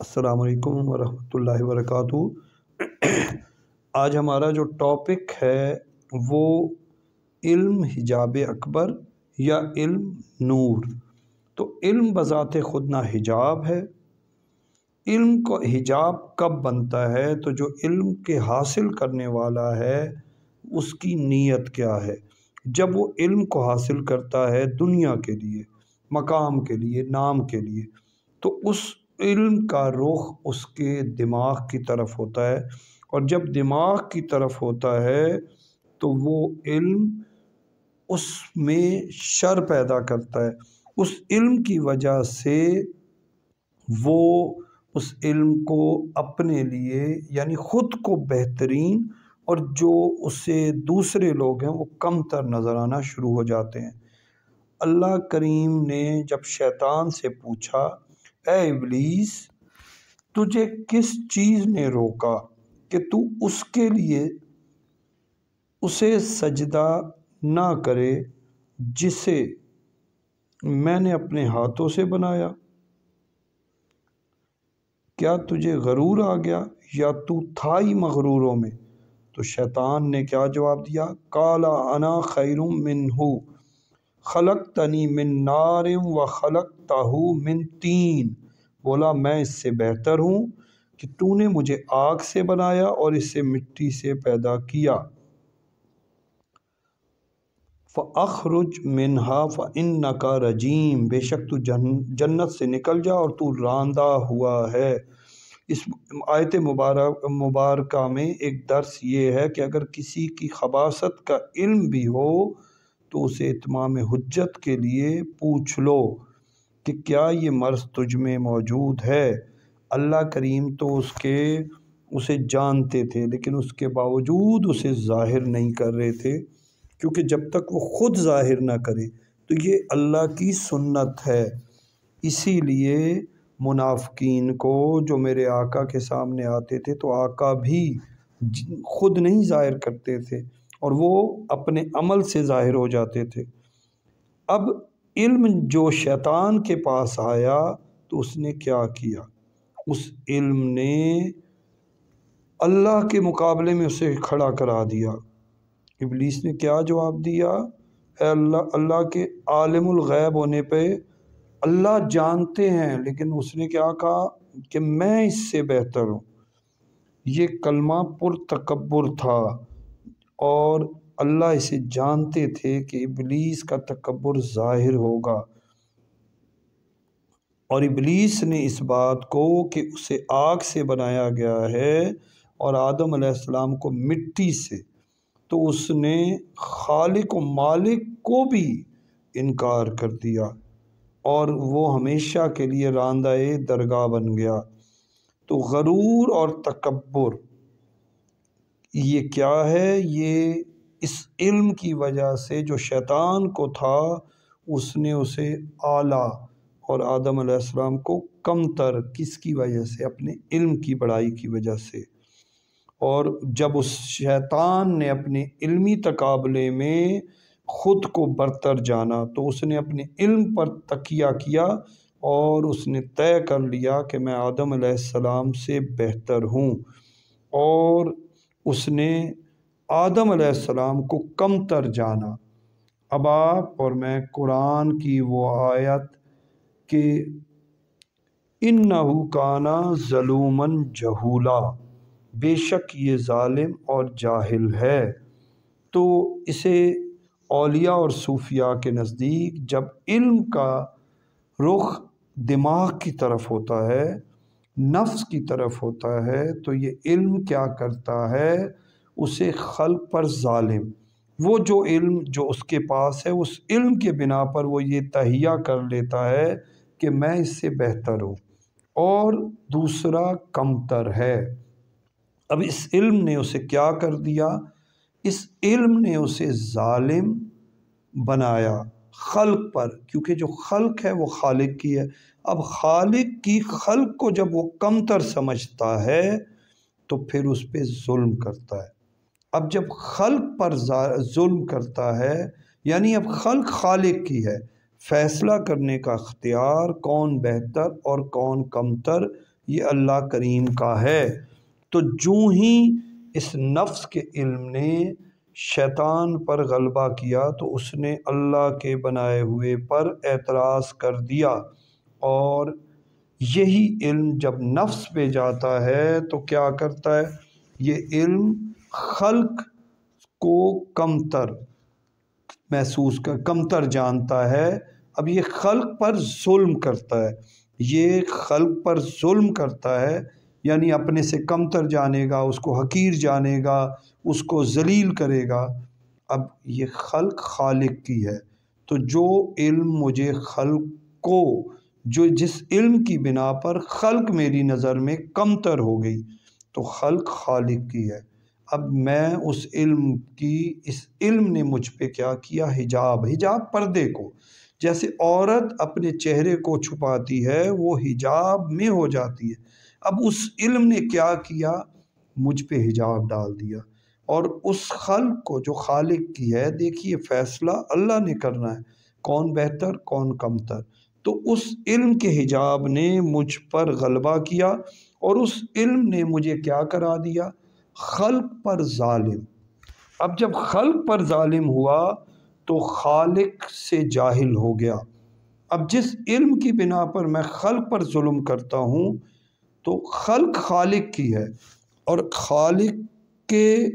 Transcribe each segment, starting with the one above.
السلام علیکم ورحمۃ اللہ وبرکاتہ۔ آج ہمارا جو ٹاپک ہے وہ علم حجاب اکبر یا علم نور۔ تو علم بذات خود نہ حجاب ہے۔ علم کو حجاب کب بنتا ہے؟ تو جو علم کے حاصل کرنے والا ہے اس کی نیت کیا ہے؟ جب وہ علم کو حاصل کرتا ہے دنیا کے لیے، مقام کے لیے، نام کے لیے، تو اس علم کا رخ اس کے دماغ کی طرف ہوتا ہے، اور جب دماغ کی طرف ہوتا ہے تو وہ علم اس میں شر پیدا کرتا ہے۔ اس علم کی وجہ سے وہ اس علم کو اپنے لیے یعنی خود کو بہترین، اور جو اسے دوسرے لوگ ہیں وہ کم تر نظر آنا شروع ہو جاتے ہیں۔ اللہ کریم نے جب شیطان سے پوچھا، اے ابلیس، تجھے کس چیز نے روکا کہ تو اس کے لیے اسے سجدہ نہ کرے جسے میں نے اپنے ہاتھوں سے بنایا؟ کیا تجھے غرور آ گیا یا تو تھا ہی مغروروں میں؟ تو شیطان نے کیا جواب دیا؟ قال انا خیر منہ خلقتنی من نار و خلقتہ من طین۔ بولا میں اس سے بہتر ہوں کہ تو نے مجھے آگ سے بنایا اور اس سے مٹی سے پیدا کیا۔ فَأَخْرُجْ مِنْهَا فَإِنَّكَ رَجِيمٌ، بے شک تو جنت سے نکل جا اور تو راندہ ہوا ہے۔ اس آیت مبارکہ میں ایک درس یہ ہے کہ اگر کسی کی خباثت کا علم بھی ہو تو اسے اتمام حجت کے لیے پوچھ لو کہ کیا یہ مرض تجھ میں موجود ہے۔ اللہ کریم تو اسے جانتے تھے، لیکن اس کے باوجود اسے ظاہر نہیں کر رہے تھے، کیونکہ جب تک وہ خود ظاہر نہ کرے تو یہ اللہ کی سنت ہے۔ اسی لیے منافقین کو جو میرے آقا کے سامنے آتے تھے تو آقا بھی خود نہیں ظاہر کرتے تھے، اور وہ اپنے عمل سے ظاہر ہو جاتے تھے۔ اب علم جو شیطان کے پاس آیا تو اس نے کیا کیا؟ اس علم نے اللہ کے مقابلے میں اسے کھڑا کرا دیا۔ ابلیس نے کیا جواب دیا؟ اے اللہ کے عالم الغیب ہونے پہ اللہ جانتے ہیں، لیکن اس نے کیا کہا کہ میں اس سے بہتر ہوں۔ یہ کلمہ پرتکبر تھا، اور اللہ اسے جانتے تھے کہ ابلیس کا تکبر ظاہر ہوگا، اور ابلیس نے اس بات کو کہ اسے آگ سے بنایا گیا ہے اور آدم علیہ السلام کو مٹی سے، تو اس نے خالق و مالک کو بھی انکار کر دیا، اور وہ ہمیشہ کے لیے راندہ درگاہ بن گیا۔ تو غرور اور تکبر یہ کیا ہے؟ یہ اس علم کی وجہ سے جو شیطان کو تھا اس نے اسے اعلیٰ اور آدم علیہ السلام کو کم تر، کس کی وجہ سے؟ اپنے علم کی بڑائی کی وجہ سے۔ اور جب اس شیطان نے اپنے علمی تقابلے میں خود کو برتر جانا تو اس نے اپنے علم پر تکیہ کیا، اور اس نے طے کر لیا کہ میں آدم علیہ السلام سے بہتر ہوں، اور اس نے آدم علیہ السلام کو کم تر جانا۔ اب آپ اور میں قرآن کی وہ آیت کہ اِنَّهُ كَانَ ظَلُومًا جَهُولًا، بے شک یہ ظالم اور جاہل ہے، تو اسے اولیاء اور صوفیاء کے نزدیک جب علم کا رخ دماغ کی طرف ہوتا ہے، نفس کی طرف ہوتا ہے، تو یہ علم کیا کرتا ہے؟ اسے خلق پر ظالم، وہ جو علم جو اس کے پاس ہے اس علم کے بنا پر وہ یہ تہیہ کر لیتا ہے کہ میں اس سے بہتر ہوں اور دوسرا کمتر ہے۔ اب اس علم نے اسے کیا کر دیا؟ اس علم نے اسے ظالم بنایا خلق پر، کیونکہ جو خلق ہے وہ خالق کی ہے۔ اب خالق کی خلق کو جب وہ کمتر سمجھتا ہے تو پھر اس پہ ظلم کرتا ہے۔ اب جب خلق پر ظلم کرتا ہے یعنی اب خلق خالق کی ہے، فیصلہ کرنے کا اختیار کون بہتر اور کون کمتر یہ اللہ کریم کا ہے۔ تو جو ہی اس نفس کے علم نے شیطان پر غلبہ کیا تو اس نے اللہ کے بنائے ہوئے پر اعتراض کر دیا، اور یہی علم جب نفس پہ جاتا ہے تو کیا کرتا ہے؟ یہ علم خلق کو کمتر محسوس کمتر جانتا ہے۔ اب یہ خلق پر ظلم کرتا ہے، یہ خلق پر ظلم کرتا ہے، یعنی اپنے سے کمتر جانے گا، اس کو حقیر جانے گا، اس کو ذلیل کرے گا۔ اب یہ خلق خالق کی ہے، تو جو علم مجھے خلق کو جس علم کی بنا پر خلق میری نظر میں کمتر ہو گئی، تو خلق خالق کی ہے۔ اب میں اس علم نے مجھ پہ کیا کیا؟ حجاب پردے کو، جیسے عورت اپنے چہرے کو چھپاتی ہے وہ حجاب میں ہو جاتی ہے، اب اس علم نے کیا کیا؟ مجھ پہ حجاب ڈال دیا۔ اور اس خلق کو جو خالق کی ہے، دیکھیے فیصلہ اللہ نے کرنا ہے، کون بہتر کون کمتر۔ تو اس علم کے حجاب نے مجھ پر غلبہ کیا، اور اس علم نے مجھے کیا کرا دیا؟ خلق پر ظالم۔ اب جب خلق پر ظالم ہوا تو خالق سے جاہل ہو گیا۔ اب جس علم کی بنا پر میں خلق پر ظلم کرتا ہوں تو خلق خالق کی ہے، اور خالق کے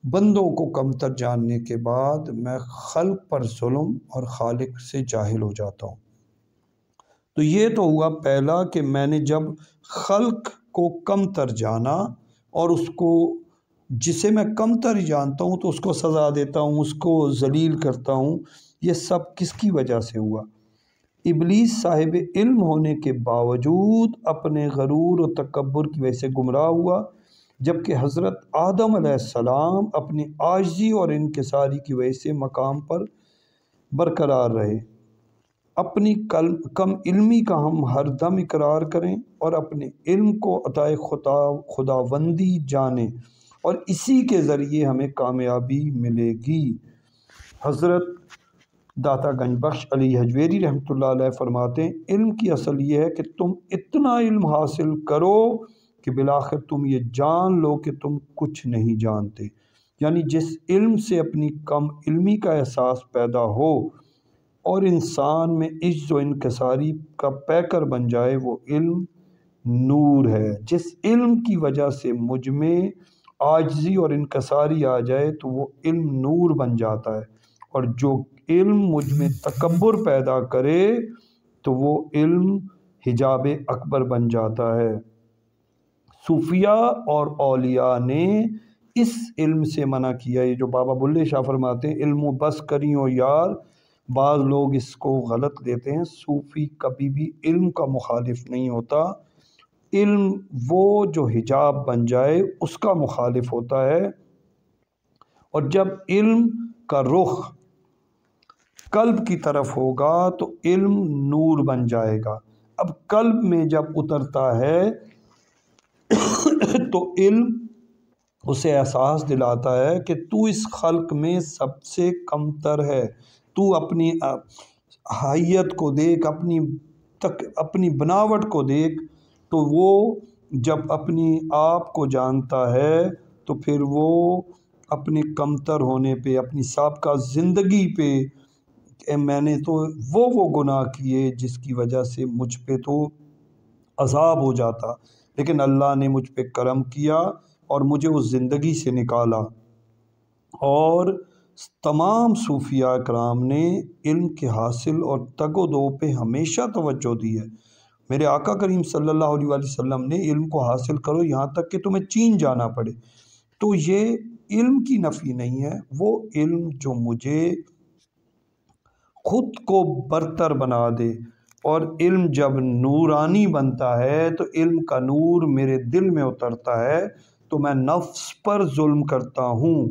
بندوں کو کمتر جاننے کے بعد میں خلق پر ظلم اور خالق سے جاہل ہو جاتا ہوں۔ تو یہ تو ہوا پہلا کہ میں نے جب خلق کو کمتر جانا، اور اس کو جسے میں کمتر ہی جانتا ہوں تو اس کو سزا دیتا ہوں، اس کو ذلیل کرتا ہوں۔ یہ سب کس کی وجہ سے ہوا؟ ابلیس صاحب علم ہونے کے باوجود اپنے غرور و تکبر کی وجہ سے گمراہ ہوا، جبکہ حضرت آدم علیہ السلام اپنی عاجزی اور انکساری کی وجہ سے مقام پر برقرار رہے۔ اپنی کم علمی کا ہم ہر دم اقرار کریں اور اپنے علم کو عطائے خداوندی جانیں، اور اسی کے ذریعے ہمیں کامیابی ملے گی۔ حضرت داتا گنج بخش علی حجویری رحمۃ اللہ علیہ فرماتے ہیں، علم کی اصل یہ ہے کہ تم اتنا علم حاصل کرو کہ بالآخر تم یہ جان لو کہ تم کچھ نہیں جانتے۔ یعنی جس علم سے اپنی کم علمی کا احساس پیدا ہو اور انسان میں عجز و انکساری کا پیکر بن جائے، وہ علم نور ہے۔ جس علم کی وجہ سے مجھ میں عاجزی اور انکساری آ جائے تو وہ علم نور بن جاتا ہے، اور جو علم مجھ میں تکبر پیدا کرے تو وہ علم حجاب اکبر بن جاتا ہے۔ صوفیاء اور اولیاء نے اس علم سے منع کیا۔ یہ جو بابا بلے شاہ فرماتے ہیں، علم و بس کریوں یار، بعض لوگ اس کو غلط لیتے ہیں۔ صوفی کبھی بھی علم کا مخالف نہیں ہوتا، علم وہ جو حجاب بن جائے اس کا مخالف ہوتا ہے۔ اور جب علم کا رخ قلب کی طرف ہوگا تو علم نور بن جائے گا۔ اب قلب میں جب اترتا ہے تو علم اسے احساس دلاتا ہے کہ تو اس خلق میں سب سے کمتر ہے، تو اپنی حیت کو دیکھ، اپنی بناوٹ کو دیکھ۔ تو وہ جب اپنی آپ کو جانتا ہے تو پھر وہ اپنے کمتر ہونے پہ، اپنی سابقہ زندگی پہ، میں نے تو وہ گناہ کیے جس کی وجہ سے مجھ پہ تو عذاب ہو جاتا، لیکن اللہ نے مجھ پہ کرم کیا اور مجھے اس زندگی سے نکالا۔ اور تمام صوفیاء کرام نے علم کے حاصل اور تگ و دو پہ ہمیشہ توجہ دی ہے۔ میرے آقا کریم صلی اللہ علیہ وسلم نے علم کو حاصل کرو یہاں تک کہ تمہیں چین جانا پڑے۔ تو یہ علم کی نفی نہیں ہے، وہ علم جو مجھے خود کو برتر بنا دے۔ اور علم جب نورانی بنتا ہے تو علم کا نور میرے دل میں اترتا ہے تو میں نفس پر ظلم کرتا ہوں۔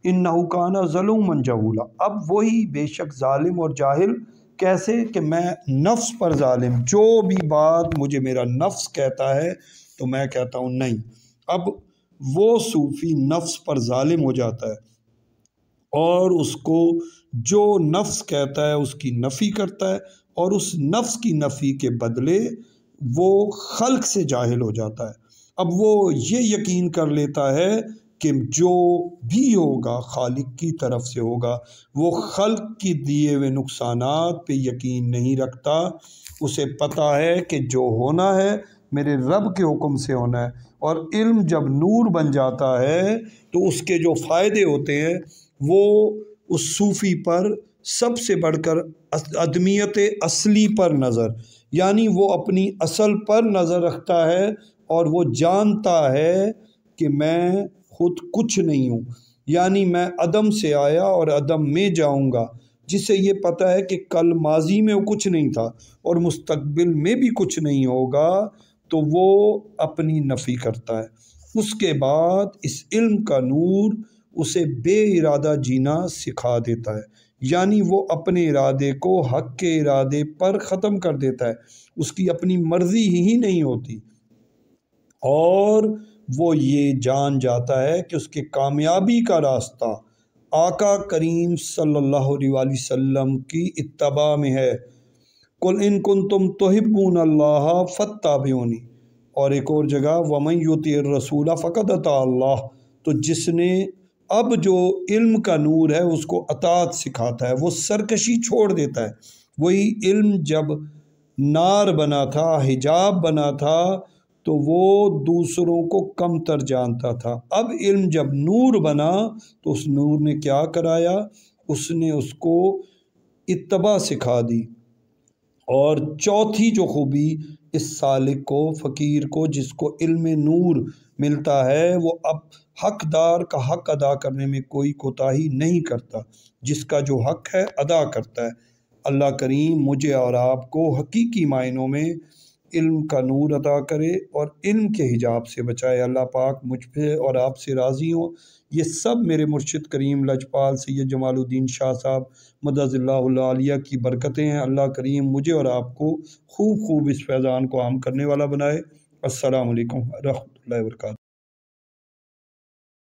انہ کان ظلوما جہولا، اب وہی بے شک ظالم اور جاہل کیسے کہ میں نفس پر ظالم، جو بھی بات مجھے میرا نفس کہتا ہے تو میں کہتا ہوں نہیں۔ اب وہ صوفی نفس پر ظالم ہو جاتا ہے اور اس کو جو نفس کہتا ہے اس کی نفی کرتا ہے، اور اس نفس کی نفی کے بدلے وہ خلق سے جاہل ہو جاتا ہے۔ اب وہ یہ یقین کر لیتا ہے کہ جو بھی ہوگا خالق کی طرف سے ہوگا، وہ خلق کی دیے ہوئے نقصانات پہ یقین نہیں رکھتا۔ اسے پتہ ہے کہ جو ہونا ہے میرے رب کے حکم سے ہونا ہے، اور علم جب نور بن جاتا ہے تو اس کے جو فائدے ہوتے ہیں وہ اس صوفی پر سب سے بڑھ کر ادمیت اصلی پر نظر، یعنی وہ اپنی اصل پر نظر رکھتا ہے، اور وہ جانتا ہے کہ میں خود کچھ نہیں ہوں، یعنی میں عدم سے آیا اور عدم میں جاؤں گا، جسے یہ پتہ ہے کہ کل ماضی میں وہ کچھ نہیں تھا اور مستقبل میں بھی کچھ نہیں ہوگا، تو وہ اپنی نفی کرتا ہے۔ اس کے بعد اس علم کا نور اسے بے ارادہ جینا سکھا دیتا ہے، یعنی وہ اپنے ارادے کو حق کے ارادے پر ختم کر دیتا ہے، اس کی اپنی مرضی ہی نہیں ہوتی، اور وہ یہ جان جاتا ہے کہ اس کے کامیابی کا راستہ آقا کریم صلی اللہ علیہ وآلہ وسلم کی اتباع میں ہے۔ قُلْ إِن كُنتُمْ تُحِبُّونَ اللَّهَ فَاتَّبِعُونِی، اور ایک اور جگہ وَمَن يُطِعِ الرَّسُولَ فَقَدْ أَطَاعَ اللَّهَ۔ تو جس نے اب جو علم کا نور ہے اس کو اطاعت سکھاتا ہے، وہ سرکشی چھوڑ دیتا ہے۔ وہی علم جب نار بنا تھا، حجاب بنا تھا، تو وہ دوسروں کو کم تر جانتا تھا۔ اب علم جب نور بنا تو اس نور نے کیا کرایا؟ اس نے اس کو اتباع سکھا دی۔ اور چوتھی جو خوبی اس سالک کو، فقیر کو، جس کو علم نور ملتا ہے، وہ اب حقدار کا حق ادا کرنے میں کوئی کوتاہی نہیں کرتا، جس کا جو حق ہے ادا کرتا ہے۔ اللہ کریم مجھے اور آپ کو حقیقی معنوں میں علم کا نور عطا کرے اور علم کے حجاب سے بچائے۔ اللہ پاک مجھ پہ اور آپ سے راضی ہوں۔ یہ سب میرے مرشد کریم لجپال سید جمال الدین شاہ صاحب مدد اللہ العالیہ کی برکتیں ہیں۔ اللہ کریم مجھے اور آپ کو خوب خوب اس فیضان کو عام کرنے والا بنائے۔ السلام علیکم ورحمۃ اللہ وبرکاتہ۔